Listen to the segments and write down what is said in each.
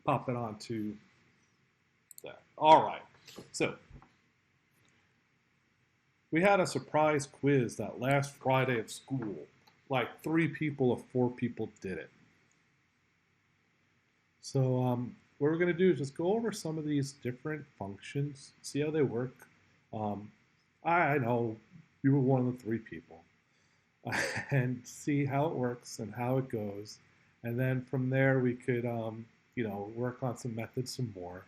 pop it onto that. All right. So we had a surprise quiz that last Friday of school. Like 3 people of 4 people did it. So what we're going to do is just go over some of these different functions, see how they work. Um, I know you were one of the 3 people, and see how it works and how it goes. And then from there, we could, work on some methods some more.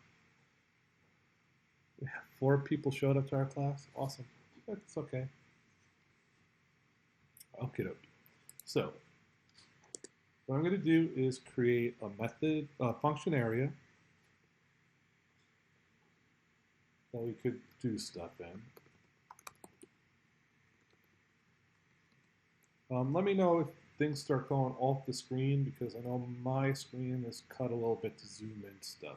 4 people showed up to our class. Awesome. That's okay. Okay. So what I'm going to do is create a method, a function area that we could do stuff in. Let me know if things start going off the screen because I know my screen is cut a little bit to zoom in stuff.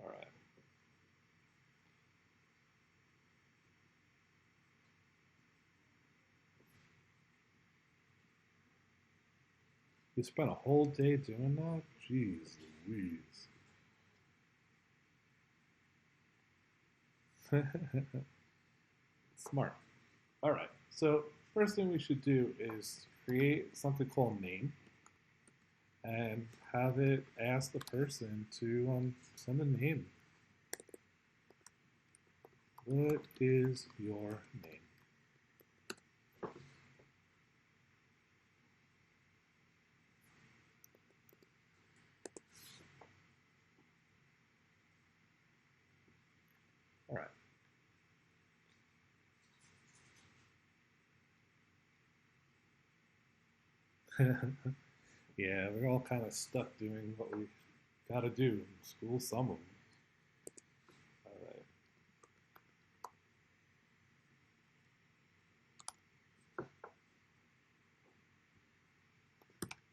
All right. You spent a whole day doing that? Jeez Louise. Smart. All right. So first thing we should do is create something called name and have it ask the person to send a name. What is your name? All right. Yeah, we're all kind of stuck doing what we got to do in school, some of them. All right.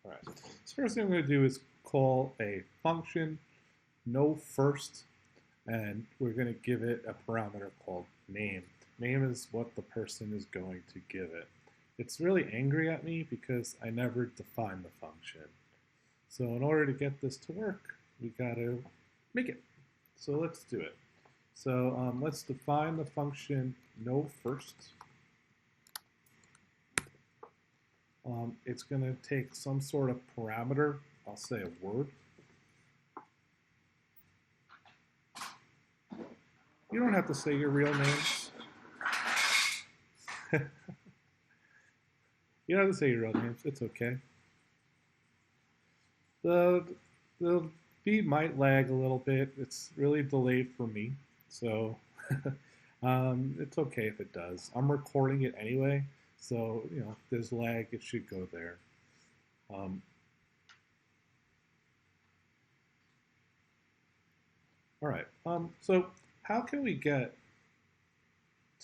All right. So first thing I'm going to do is call a function no first, and we're going to give it a parameter called name. Name is what the person is going to give it. It's really angry at me because I never defined the function. So in order to get this to work, we got to make it. So let's do it. So let's define the function no first. It's going to take some sort of parameter. I'll say a word. You don't have to say your real names. You don't have to say your real names. It's okay. The the feed might lag a little bit. It's really delayed for me, so it's okay if it does. I'm recording it anyway, so if there's lag, it should go there. Um, all right. So how can we get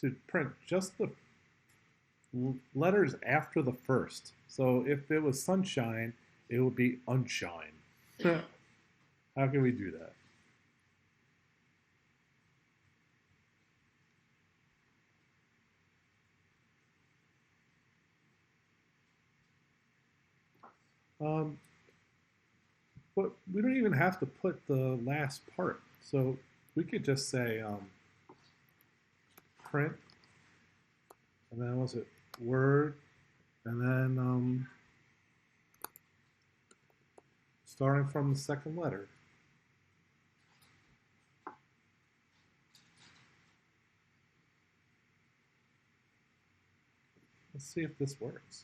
to print just the letters after the first? So if it was sunshine, it would be unshine. How can we do that? Um, but we don't even have to put the last part. So we could just say print, and then was it word, and then starting from the second letter. Let's see if this works.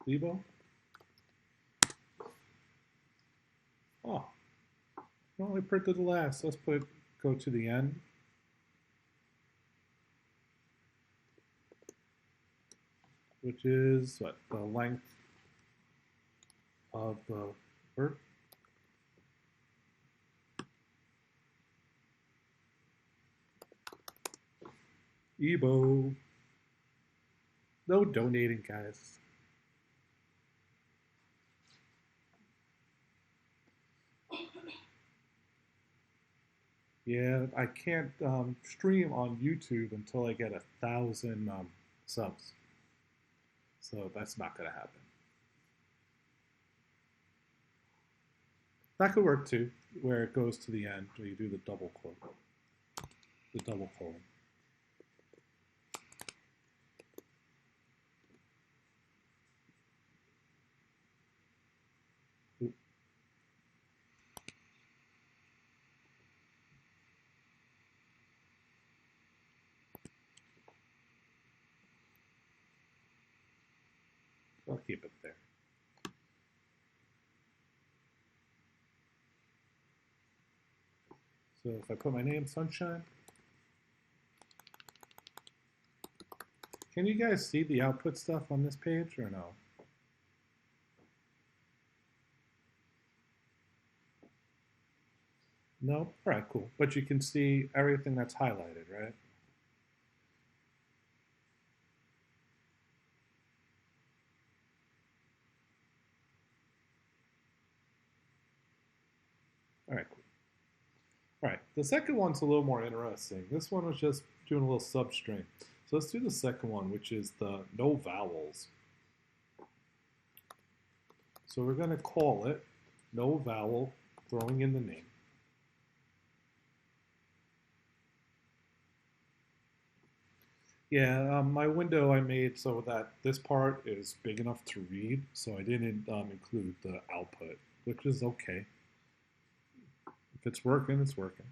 Lebo? Oh, I only printed the last. Let's go to the end. Which is what? The length of the word. Ebo. No donating, guys. Yeah, I can't stream on YouTube until I get 1,000 subs. So that's not going to happen. That could work too, where it goes to the end, where you do the double quote, the double colon. Oop. I'll keep it there. So if I put my name, Sunshine, can you guys see the output stuff on this page or no? No? All right, cool. But you can see everything that's highlighted, right? All right, cool. All right, the second one's a little more interesting. This one was just doing a little substring. So let's do the second one, which is the no vowels. So we're going to call it no vowel, throwing in the name. Yeah, my window I made so that this part is big enough to read, so I didn't include the output, which is okay. If it's working, it's working.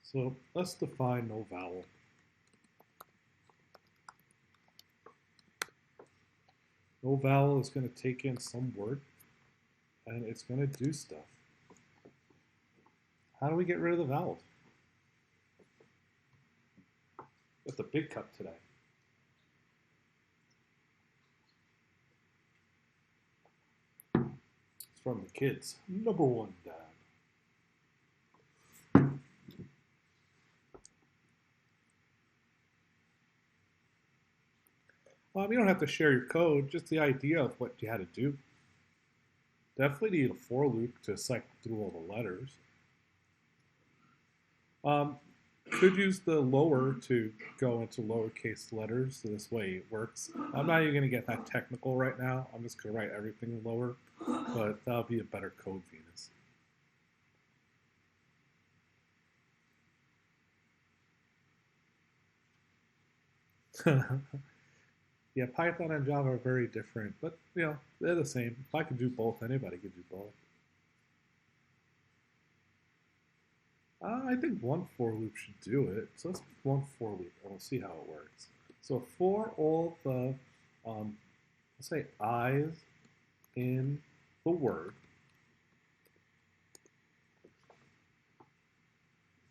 So let's define no vowel. No vowel is going to take in some word, and it's going to do stuff. How do we get rid of the vowels? That's a big cup today. It's from the kids. Number one, Dad. You don't have to share your code, just the idea of what you had to do. Definitely need a for loop to cycle through all the letters. Could use the lower to go into lowercase letters, so this way it works. I'm not even going to get that technical right now. I'm just going to write everything lower, but that'll be a better code, Venus. Yeah, Python and Java are very different, but they're the same. If I could do both, anybody could do both. I think one for loop should do it. So let's make one for loop and we'll see how it works. So for all the, let's say i's in the word,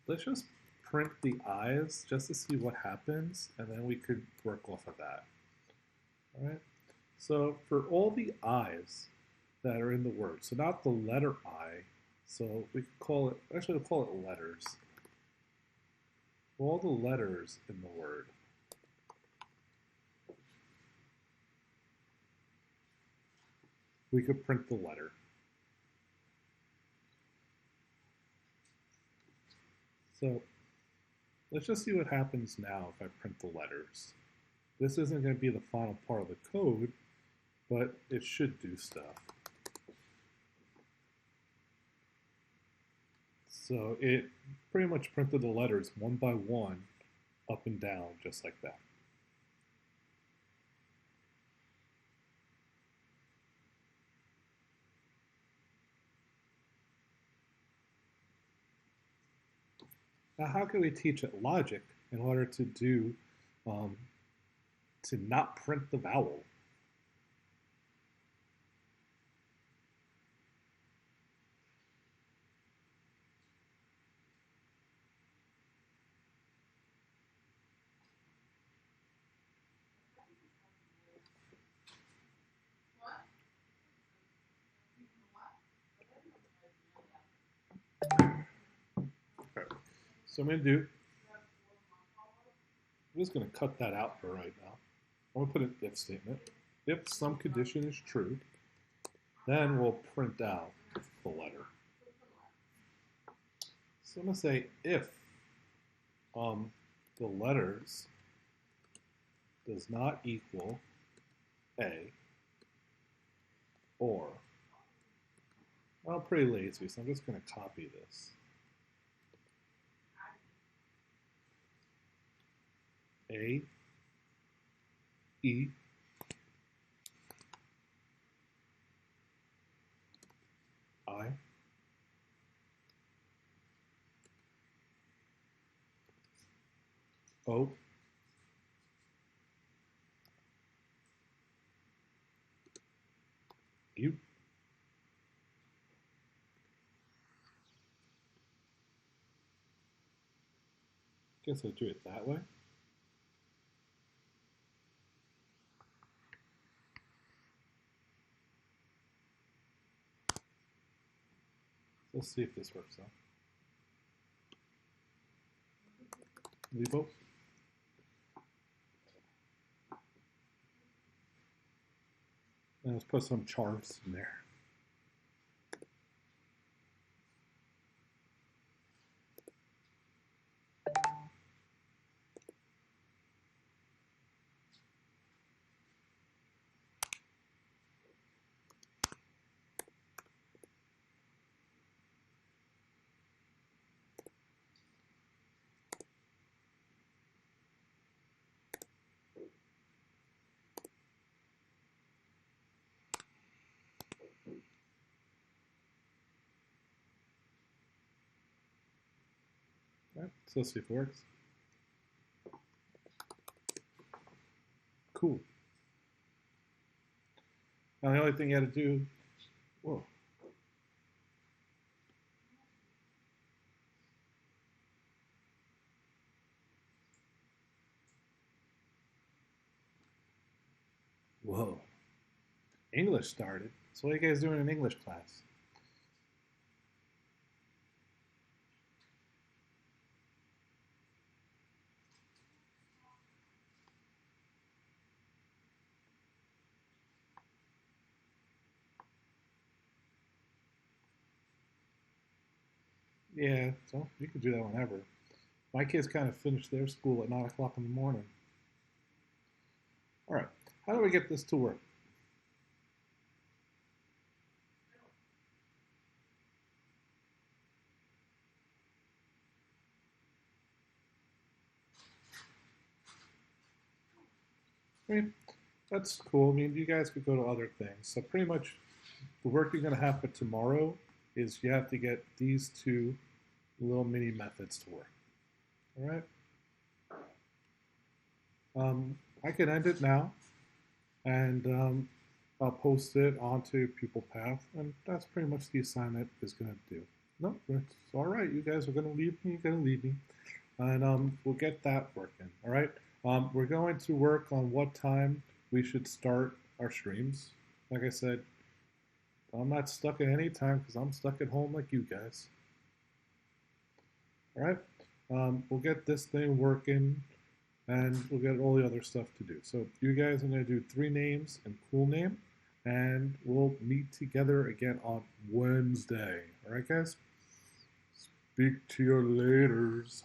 let's just print the i's just to see what happens, and then we could work off of that. All right. So for all the i's that are in the word, so not the letter I, so we could call it, actually we'll call it letters. For all the letters in the word, we could print the letter. So let's just see what happens now if I print the letters. This isn't going to be the final part of the code, but it should do stuff. So it pretty much printed the letters one by one, up and down, just like that. Now, how can we teach it logic in order to do, to not print the vowel? Okay. So I'm going to do, I'm just going to cut that out for right now. I'm going to put an if statement. If some condition is true, Then we'll print out the letter. So I'm going to say if the letters does not equal A, or, well, I'm pretty lazy, so I'm just going to copy this. A, E, I, O, U. Guess I'll do it that way. Let's see if this works out. Lebo. And let's put some charms in there. All right, so let's see if it works. Cool. Now the only thing you had to do, whoa. Whoa. English started. So what are you guys doing in English class? Yeah, so you can do that whenever. My kids kind of finish their school at 9 o'clock in the morning. All right, how do we get this to work? I mean, that's cool. I mean, you guys could go to other things. So pretty much the work you're going to have for tomorrow is you have to get these two little mini methods to work. All right? I can end it now, and I'll post it onto PupilPath, and that's pretty much the assignment is going to do. No, it's all right. You guys are going to leave me. You're going to leave me, and we'll get that working. All right. We're going to work on what time we should start our streams. Like I said, I'm not stuck at any time because I'm stuck at home like you guys. All right. We'll get this thing working, and we'll get all the other stuff to do. So you guys are going to do 3 names and cool name, and we'll meet together again on Wednesday. All right, guys? Speak to you laters.